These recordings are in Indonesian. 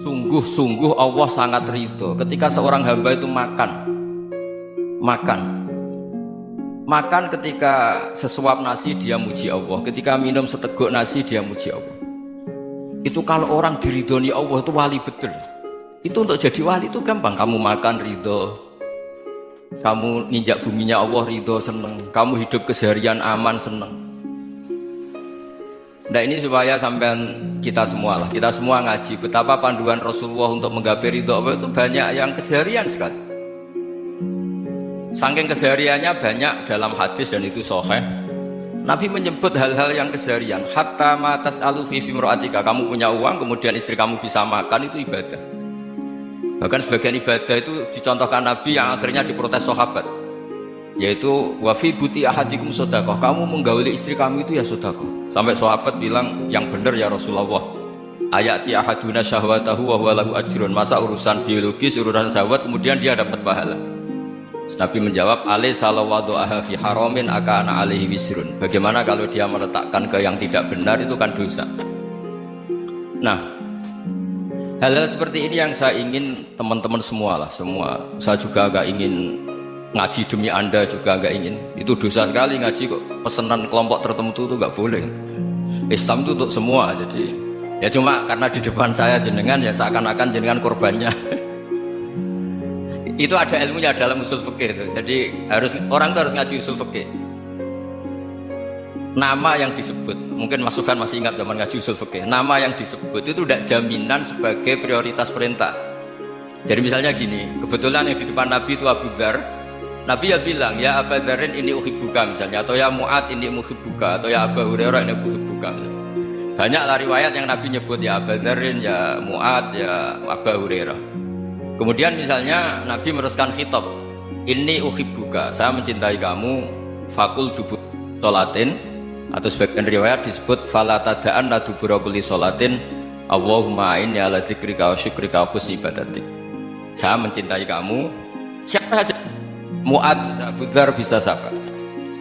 Sungguh-sungguh Allah sangat ridho ketika seorang hamba itu makan ketika sesuap nasi dia muji Allah, ketika minum seteguk nasi dia muji Allah. Itu kalau orang diridhoni Allah itu wali betul. Itu untuk jadi wali itu gampang. Kamu makan ridho, kamu ninjak buminya Allah ridho seneng, kamu hidup keseharian aman seneng. Nah ini supaya sampean kita semua ngaji betapa panduan Rasulullah untuk menggapai ridho Allah itu banyak yang keseharian sekali. Saking kesehariannya banyak dalam hadis dan itu sahih. Nabi menyebut hal-hal yang keseharian. Hatta ma tas'alu fi imra'atika, kamu punya uang kemudian istri kamu bisa makan itu ibadah. Bahkan sebagian ibadah itu dicontohkan Nabi yang akhirnya diprotes sahabat. Yaitu wa fi buti ahadikum sedekah, kamu menggauli istri kamu itu ya sedekah. Sampai sahabat bilang yang benar ya Rasulullah. Ayati ahaduna syahwatahu wa huwa lahu ajrun. Masa urusan biologis, urusan syahwat kemudian dia dapat pahala. Nabi menjawab, alaysa lawadhu'aha fi haramin akana alaihi wisrun. Bagaimana kalau dia meletakkan ke yang tidak benar itu kan dosa. Nah, hal-hal seperti ini yang saya ingin teman-teman semua. Saya juga agak ingin ngaji demi Anda juga agak ingin. Itu dosa sekali ngaji kok pesanan kelompok tertentu itu nggak boleh. Islam itu untuk semua. Jadi ya cuma karena di depan saya jenengan ya seakan-akan jenengan korbannya. Itu ada ilmunya dalam usul fikih itu. Jadi orang itu harus ngaji usul fikih. Nama yang disebut, mungkin Mas Sufyan masih ingat zaman ngaji usul fikih. Nama yang disebut itu tidak jaminan sebagai prioritas perintah. Jadi misalnya gini, kebetulan yang di depan Nabi itu Abu Dzar. Nabi ya bilang, ya Abu Dzarin ini uhibbuka misalnya, atau ya Mu'ad ini uhibbuka, atau ya Abu Hurairah ini uhibbuka. Banyaklah riwayat yang Nabi nyebut ya Abu Dzarin, ya Mu'ad, ya Abu Hurairah. Kemudian misalnya Nabi meneruskan khitab, ini uhibbuka, saya mencintai kamu, fakul dubur sholatin, atau sebagian riwayat disebut fala tada'an la dubura kulli sholatin Allahumma inni ala dzikrika wa syukrika wa husni ibadatik. Saya mencintai kamu, siapa saja, Mu'ad bisa, Abu Dzar bisa siapa.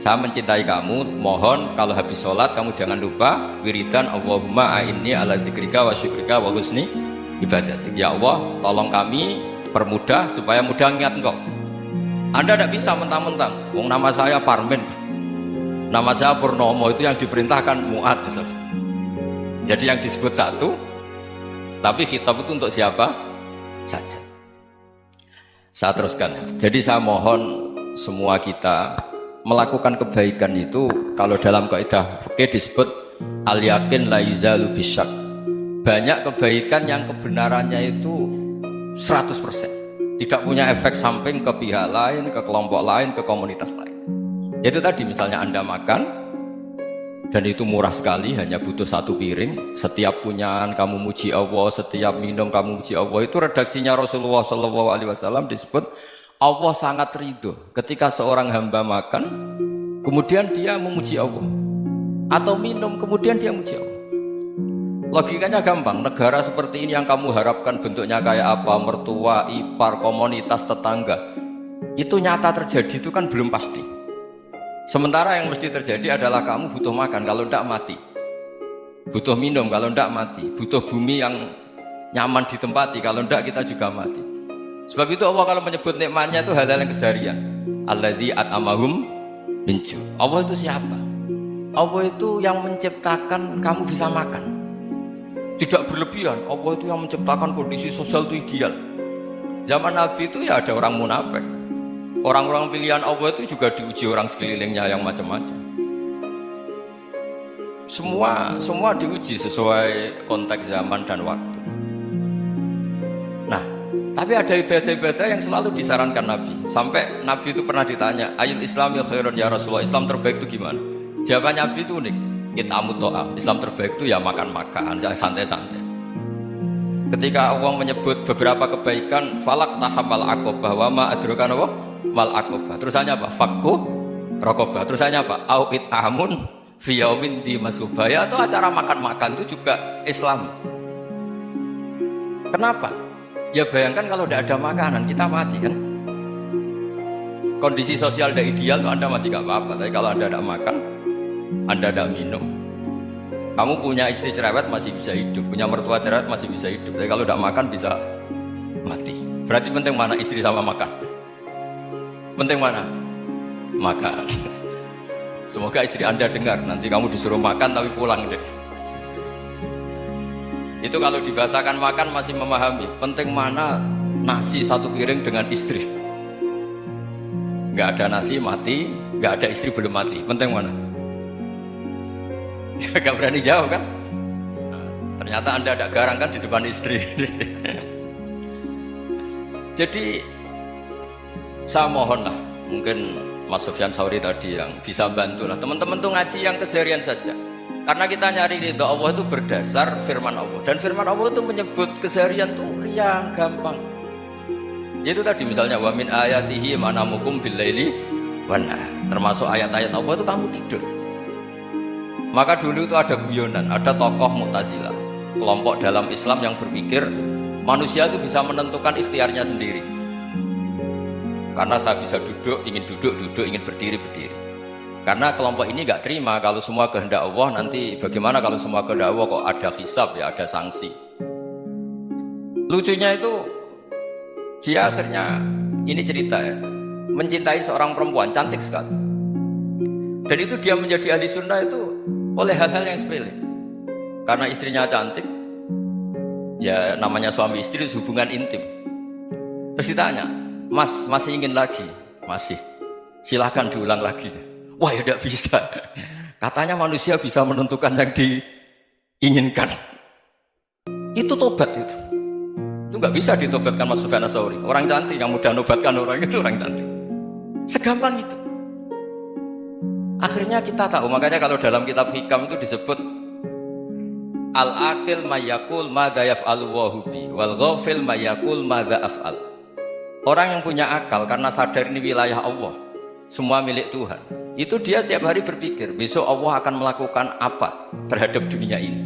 Saya mencintai kamu, mohon kalau habis sholat kamu jangan lupa wiridan Allahumma a'inni ala dzikrika wa syukrika wa husni ibadatik. Ya Allah, tolong kami permudah supaya mudah ingat Engkau. Anda tidak bisa mentang-mentang, wong nama saya Parmin, nama saya Purnomo, itu yang diperintahkan Mu'ad misalnya. Jadi yang disebut satu, tapi khitab itu untuk siapa saja. Saya teruskan. Jadi saya mohon semua kita melakukan kebaikan itu, kalau dalam kaidah fikih disebut al yakin la yuzalu bisyak. Banyak kebaikan yang kebenarannya itu 100%, tidak punya efek samping ke pihak lain, ke kelompok lain, ke komunitas lain. Itu tadi misalnya Anda makan dan itu murah sekali, hanya butuh satu piring, setiap punyaan kamu muji Allah, setiap minum kamu muji Allah. Itu redaksinya Rasulullah SAW disebut Allah sangat ridho ketika seorang hamba makan kemudian dia memuji Allah, atau minum kemudian dia muji Allah. Logikanya gampang, negara seperti ini yang kamu harapkan bentuknya kayak apa, mertua, ipar, komunitas, tetangga, itu nyata terjadi itu kan belum pasti. Sementara yang mesti terjadi adalah kamu butuh makan, kalau tidak mati. Butuh minum, kalau tidak mati. Butuh bumi yang nyaman ditempati, kalau tidak kita juga mati. Sebab itu Allah kalau menyebut nikmatnya itu hal-hal yang keseharian. Alladzi at'amahum min ju'. Allah itu siapa? Allah itu yang menciptakan kamu bisa makan. Tidak berlebihan. Allah itu yang menciptakan kondisi sosial itu ideal. Zaman Nabi itu ya ada orang munafik. Orang-orang pilihan Allah itu juga diuji orang sekelilingnya yang macam-macam. Semua diuji sesuai konteks zaman dan waktu. Nah, tapi ada ibadah-ibadah yang selalu disarankan Nabi. Sampai Nabi itu pernah ditanya, ayul islami khairun ya Rasulullah, Islam terbaik itu gimana? Jawaban Nabi itu unik. It'amut to'am. Islam terbaik itu ya makan-makan, santai-santai. Ketika Allah menyebut beberapa kebaikan, falak tahamal aqobah, wa ma adrokan Allah mal aqobah. Terusannya apa? Fakku rokobah. Terusannya apa? Au it'amun fi yaumin di masubaya. Atau acara makan-makan itu juga Islam. Kenapa? Ya bayangkan kalau tidak ada makanan kita mati kan. Kondisi sosial tidak ideal tuh Anda masih gak apa-apa. Tapi kalau Anda tidak makan, Anda tidak minum, Kamu punya istri cerewet masih bisa hidup, punya mertua cerewet masih bisa hidup. Tapi kalau tidak makan bisa mati. Berarti penting mana istri sama makan? Penting mana? Makan. Semoga istri Anda dengar. Nanti kamu disuruh makan tapi pulang deh. Itu kalau dibahasakan makan masih memahami. Penting mana nasi satu piring dengan istri? Nggak ada nasi mati, nggak ada istri belum mati. Penting mana? Gak berani jawab kan? Nah, ternyata Anda ada garang kan di depan istri. Jadi saya mohonlah, mungkin Mas Sufyan Sauri tadi yang bisa bantu lah. Teman-teman tuh ngaji yang keseharian saja. Karena kita nyari ridho Allah itu berdasar firman Allah. Dan firman Allah itu menyebut keseharian tuh yang gampang. Itu tadi misalnya wa min ayatihi manamukum billaili wan nahar. Termasuk ayat-ayat Allah itu kamu tidur. Maka dulu itu ada guyonan, ada tokoh Mu'tazilah, kelompok dalam Islam yang berpikir manusia itu bisa menentukan ikhtiarnya sendiri. Karena saya bisa duduk, ingin ingin berdiri. Karena kelompok ini nggak terima kalau semua kehendak Allah, nanti bagaimana kalau semua kehendak Allah kok ada hisab ya, ada sanksi. Lucunya itu dia akhirnya, ini cerita ya, mencintai seorang perempuan cantik sekali. Dan itu dia menjadi ahli sunnah itu oleh hal-hal yang sepele. Karena istrinya cantik, ya namanya suami istri hubungan intim. Terus ditanya, Mas masih ingin lagi? Masih. Silahkan diulang lagi. Wah ya tidak bisa. Katanya manusia bisa menentukan yang diinginkan. Itu tobat itu. Itu nggak bisa ditobatkan Mas Sufyan Ats-Tsauri. Orang cantik yang mudah nobatkan orang itu orang cantik. Segampang itu. Akhirnya kita tahu, makanya kalau dalam kitab Hikam itu disebut al-aqil mayyakul madza yaf'alu wa hubi wal ghafil mayyakul madza af'al. Orang yang punya akal karena sadar ini wilayah Allah, semua milik Tuhan, itu dia tiap hari berpikir besok Allah akan melakukan apa terhadap dunia ini.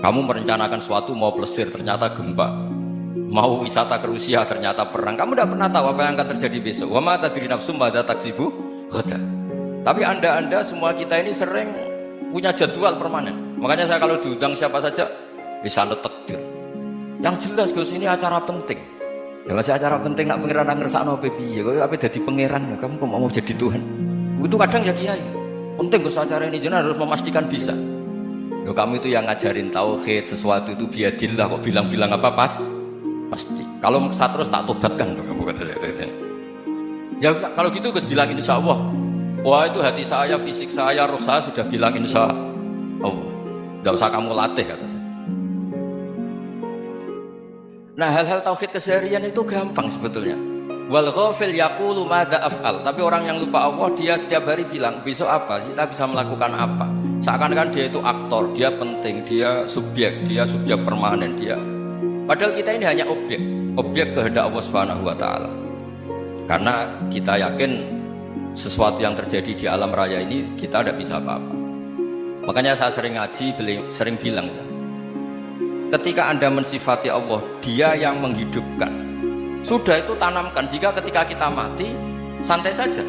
Kamu merencanakan sesuatu, mau plesir ternyata gempa, mau wisata ke Rusia ternyata perang. Kamu tidak pernah tahu apa yang akan terjadi besok. Wa ma tadri nafsum madza taksibu ghadan. Tapi anda semua kita ini sering punya jadwal permanen. Makanya saya kalau diundang siapa saja bisa netekdir. Yang jelas Gus ini acara penting. Ya masih acara penting nak pangeran ngersakno piye? Kok ape dadi pangeran? Kamu kok mau jadi Tuhan? Itu kadang ya kiai. Penting Gus acara ini jenengan harus memastikan bisa. Loh, kamu itu yang ngajarin tauhid, sesuatu itu biadillah kok bilang-bilang apa pas? Pasti. Kalau maksa terus tak tobatkan loh kamu kata saya. Ya kalau gitu Gus bilang insyaallah. Wah itu hati saya, fisik saya, roh saya sudah bilang insya Allah. Tidak usah kamu latih kata saya. Nah hal-hal tauhid keseharian itu gampang sebetulnya. Wal ghafil yaqulu madza af'al. Tapi orang yang lupa Allah dia setiap hari bilang besok apa? Kita bisa melakukan apa? Seakan-akan dia itu aktor, dia penting, dia subjek permanen dia. Padahal kita ini hanya objek kehendak Allah Subhanahu wa taala. Karena kita yakin sesuatu yang terjadi di alam raya ini kita tidak bisa apa-apa. Makanya saya sering ngaji, sering bilang saya, ketika Anda mensifati Allah, dia yang menghidupkan, sudah itu tanamkan, jika ketika kita mati santai saja.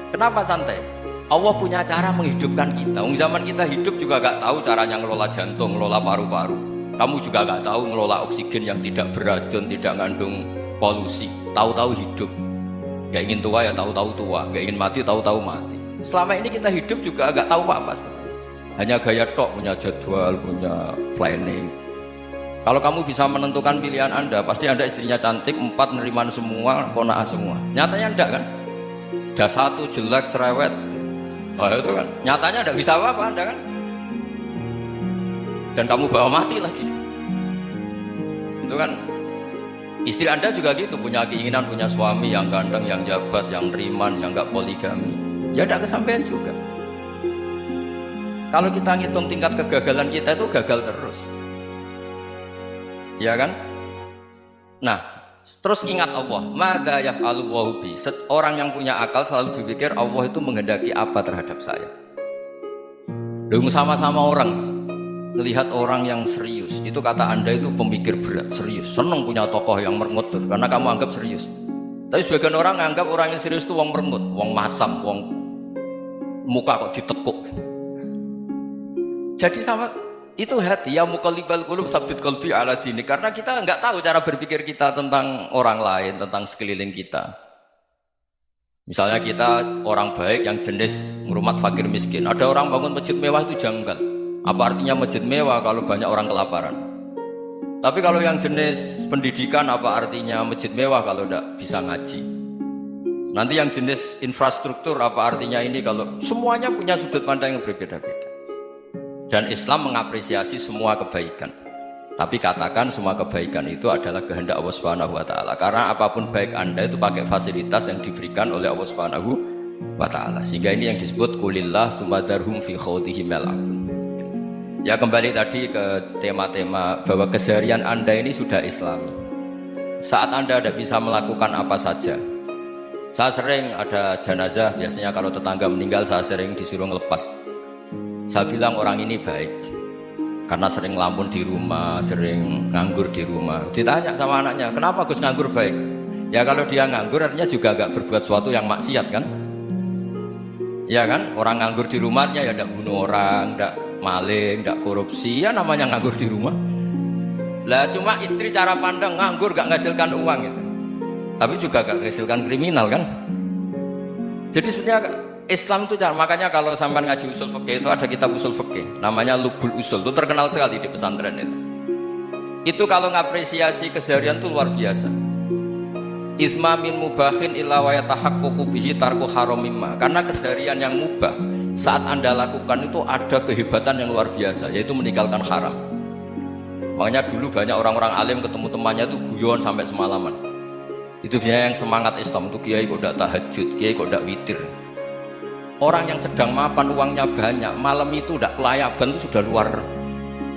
Kenapa santai? Allah punya cara menghidupkan kita. Zaman kita hidup juga gak tahu caranya ngelola jantung, ngelola paru-paru. Kamu juga gak tahu ngelola oksigen yang tidak beracun, tidak mengandung polusi. Tahu-tahu hidup. Gak ingin tua ya tahu-tahu tua, gak ingin mati tahu-tahu mati. Selama ini kita hidup juga agak tahu apa-apa. Hanya gaya tok, punya jadwal, punya planning. Kalau kamu bisa menentukan pilihan Anda, pasti Anda istrinya cantik, 4 neriman semua, kona'ah semua. Nyatanya enggak kan? Ada 1 jelek, cerewet. Oh itu kan, nyatanya enggak bisa apa-apa Anda kan? Dan kamu bawa mati lagi. Itu kan. Istri Anda juga gitu, punya keinginan punya suami yang ganteng, yang jabat, yang riman, yang gak poligami. Ya tidak kesampaian juga. Kalau kita ngitung tingkat kegagalan kita itu gagal terus. Ya kan? Nah, terus ingat Allah. Madza yaf'alu wa hubi. Orang yang punya akal selalu berpikir Allah itu menghendaki apa terhadap saya. Lalu sama-sama orang lihat orang yang serius, itu kata Anda itu pemikir berat, serius, senang punya tokoh yang merengut tuh, karena kamu anggap serius. Tapi sebagian orang anggap orang yang serius itu wong merengut, wong masam, wong muka kok ditekuk. Jadi sama Itu hati, ya muqallibal qulub tsabbit qalbi ala dini. Karena kita nggak tahu cara berpikir kita tentang orang lain, tentang sekeliling kita. Misalnya kita orang baik yang jenis ngurmat fakir miskin. Ada orang bangun masjid mewah itu janggal. Apa artinya masjid mewah kalau banyak orang kelaparan? Tapi kalau yang jenis pendidikan, apa artinya masjid mewah kalau tidak bisa ngaji? Nanti yang jenis infrastruktur, apa artinya ini kalau semuanya punya sudut pandang yang berbeda-beda. Dan Islam mengapresiasi semua kebaikan. Tapi katakan semua kebaikan itu adalah kehendak Allah Subhanahu wa taala. Karena apapun baik Anda itu pakai fasilitas yang diberikan oleh Allah Subhanahu wa taala. Sehingga ini yang disebut qulillah sumadarhum fi khawdihim yal'abun. Ya kembali tadi ke tema-tema bahwa keseharian Anda ini sudah Islami. Saat Anda tidak bisa melakukan apa saja. Saya sering ada jenazah, biasanya kalau tetangga meninggal saya sering disuruh ngelepas. Saya bilang orang ini baik karena sering ngelamun di rumah, sering nganggur di rumah. Ditanya sama anaknya, kenapa Gus nganggur baik? Ya kalau dia nganggur artinya juga gak berbuat sesuatu yang maksiat kan? Ya kan, orang nganggur di rumahnya ya tidak bunuh orang, tidak maling, tidak korupsi, ya namanya nganggur di rumah. Lah cuma istri cara pandang nganggur gak menghasilkan uang itu, tapi juga gak menghasilkan kriminal kan? Jadi sebenarnya Islam itu cara, makanya kalau sampai ngaji usul fikih itu ada kitab usul fikih namanya Lubul Usul, itu terkenal sekali di pesantren itu. Itu kalau ngapresiasi keseharian itu luar biasa. Ithma min mubahin illa wa yatahaqqaqu bihi tarku haramimma. Karena keseharian yang mubah saat Anda lakukan itu ada kehebatan yang luar biasa, yaitu meninggalkan haram. Makanya dulu banyak orang-orang alim ketemu temannya itu guyon sampai semalaman. Itu biasanya yang semangat Islam itu kiai kok tidak tahajud, kiai kok tidak witir. Orang yang sedang mapan uangnya banyak, malam itu tidak kelayaban itu sudah luar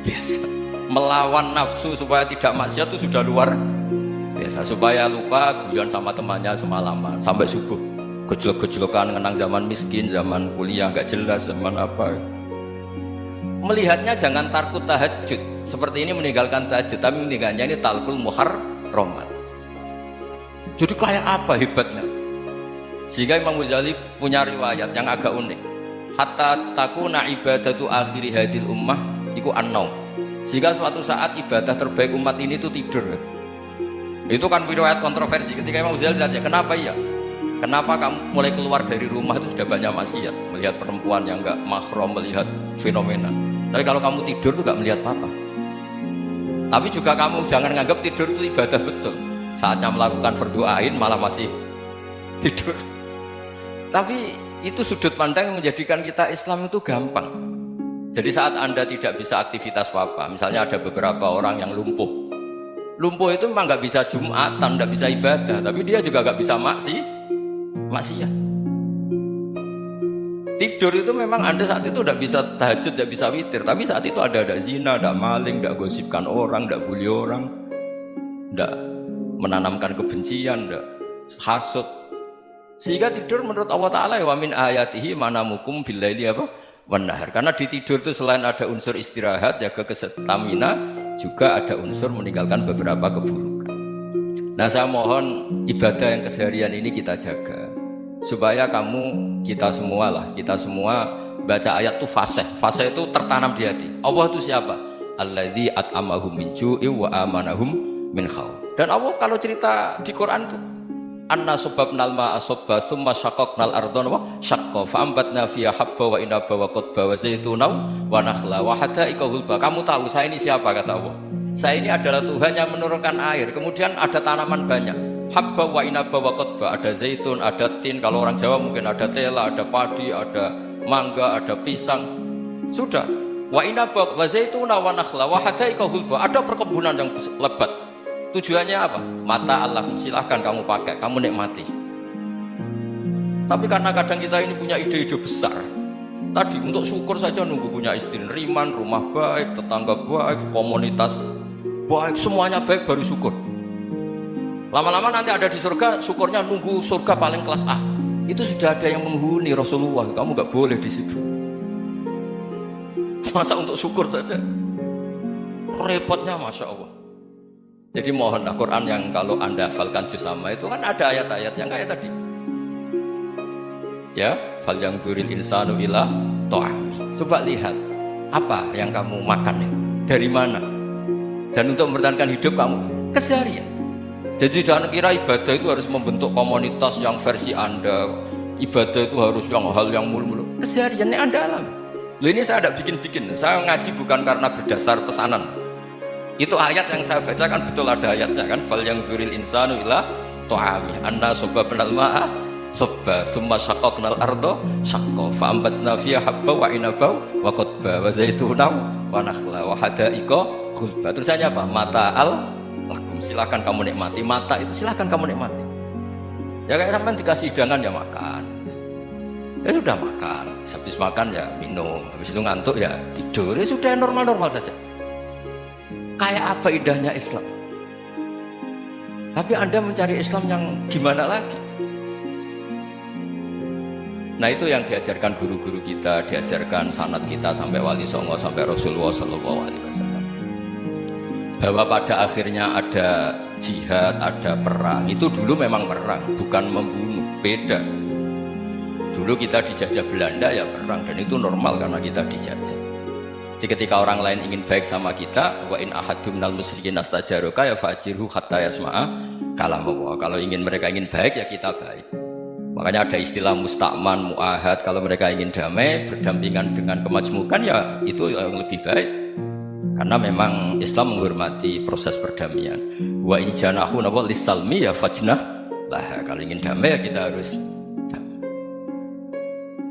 biasa. Melawan nafsu supaya tidak maksiat itu sudah luar biasa. Supaya lupa guyon sama temannya semalaman sampai subuh. Gejolak-gejolokan ngenang zaman miskin, zaman kuliah nggak jelas, zaman apa. Melihatnya jangan tarkut tahajud. Seperti ini meninggalkan tahajud, tapi meninggalnya ini talqul muharramat. Jadi kayak apa hebatnya? Sehingga Imam Ghazali punya riwayat yang agak unik. Hatta takuna ibadatu akhiri hadil ummah iku an-naum. Sehingga suatu saat ibadah terbaik umat ini itu tidur. Itu kan riwayat kontroversi. Ketika Imam Ghazali tanya, kenapa ya? Kenapa kamu mulai keluar dari rumah itu sudah banyak maksiat, melihat perempuan yang enggak mahram, melihat fenomena. Tapi kalau kamu tidur itu enggak melihat apa-apa. Tapi juga kamu jangan menganggap tidur itu ibadah betul. Saatnya melakukan fardhu ain malah masih tidur. Tapi itu sudut pandang yang menjadikan kita Islam itu gampang. Jadi saat Anda tidak bisa aktivitas apa-apa, misalnya ada beberapa orang yang lumpuh. Lumpuh itu memang nggak bisa Jumatan, nggak bisa ibadah, tapi dia juga nggak bisa maksiat. Tidur itu memang Anda saat itu tidak bisa tahajud, tidak bisa witir, tapi saat itu ada zina, ada maling, ada gosipkan orang, ada bully orang, ada menanamkan kebencian, ada hasud. Sehingga tidur menurut Allah Ta'ala wa min ayatihi manamukum billaili apa? Wan-nahar. Karena di tidur itu selain ada unsur istirahat, jaga kestamina, juga ada unsur meninggalkan beberapa keburukan. Nah saya mohon ibadah yang keseharian ini kita jaga. Supaya kita semua baca ayat itu fasih. Fasih itu tertanam di hati. Allah itu siapa? Alladzi at'amahum min ju'i wa amanahum min khauf. Dan Allah kalau cerita di Quran itu anna sababnal ma'a sabba thumma syaqaqnal ardha wa syaqqa fa ambatna fiha habba wa inaba wa qadba wa zaituna wa nakhla wa hada'iqa hulba. Kamu tahu saya ini siapa, kata Allah? Saya ini adalah Tuhan yang menurunkan air, kemudian ada tanaman banyak, habba wa inaba wa qadba, ada zaitun, ada tin, kalau orang Jawa mungkin ada tela, ada padi, ada mangga, ada pisang. Sudah. Wa inaba wa zaituna wa nakhla wa hada'iqa hulba, ada perkebunan yang lebat. Tujuannya apa? Mata Allah, silahkan kamu pakai, kamu nikmati. Tapi karena kadang kita ini punya ide-ide besar. Tadi untuk syukur saja nunggu punya istri riman, rumah baik, tetangga baik, komunitas baik, semuanya baik baru syukur. Lama-lama nanti ada di surga, syukurnya nunggu surga paling kelas A. Itu sudah ada yang menghuni Rasulullah, kamu gak boleh di situ. Masa untuk syukur saja? Repotnya Masya Allah. Jadi mohonlah Quran yang kalau Anda hafalkan juz sama itu kan ada ayat-ayat yang kayak tadi. Ya, fal yang dzuril insanu ila ta'ami. Coba lihat. Apa yang kamu makan itu? Dari mana? Dan untuk mempertahankan hidup kamu keseharian. Jadi jangan kira ibadah itu harus membentuk komunitas yang versi Anda. Ibadah itu harus hal yang mulu-mulu. Kesehariannya Anda alami. Loh, ini saya tidak bikin-bikin. Saya ngaji bukan karena berdasar pesanan. Itu ayat yang saya baca kan betul ada ayatnya kan. Fal yang dzuril insanu ila ta'ami anna sobba benal ma'a sobba thumma syaqaqnal ardo syaqqa fa ambasna fiha habba wa inaba wa qadba wa zaituna wa nakhla wa hadaiqa khulba. Terusannya apa? Mata'al lakum, silakan kamu nikmati. Mata itu silakan kamu nikmati. Ya kayak sampean dikasih hidangan ya makan. Ya sudah makan. Habis makan ya minum. Habis itu ngantuk ya tidur. Ya sudah normal-normal saja. Kayak apa indahnya Islam. Tapi Anda mencari Islam yang gimana lagi? Nah itu yang diajarkan guru-guru kita, diajarkan sanad kita sampai Wali Songo, sampai Rasulullah SAW. Bahwa pada akhirnya ada jihad, ada perang. Itu dulu memang perang, bukan membunuh, beda. Dulu kita dijajah Belanda ya perang, dan itu normal karena kita dijajah. Jadi ketika orang lain ingin baik sama kita, wa in ahadum minal musyrikin astajaroka ya fa'jirhu hatta yasma'a kalam Allah. Kalau mereka ingin baik ya kita baik. Makanya ada istilah musta'man, mu'ahad. Kalau mereka ingin damai, berdampingan dengan kemajmukan ya itu yang lebih baik. Karena memang Islam menghormati proses perdamaian. Wa in janahu nawal lisalmi ya fajnah lah. Kalau ingin damai ya kita harus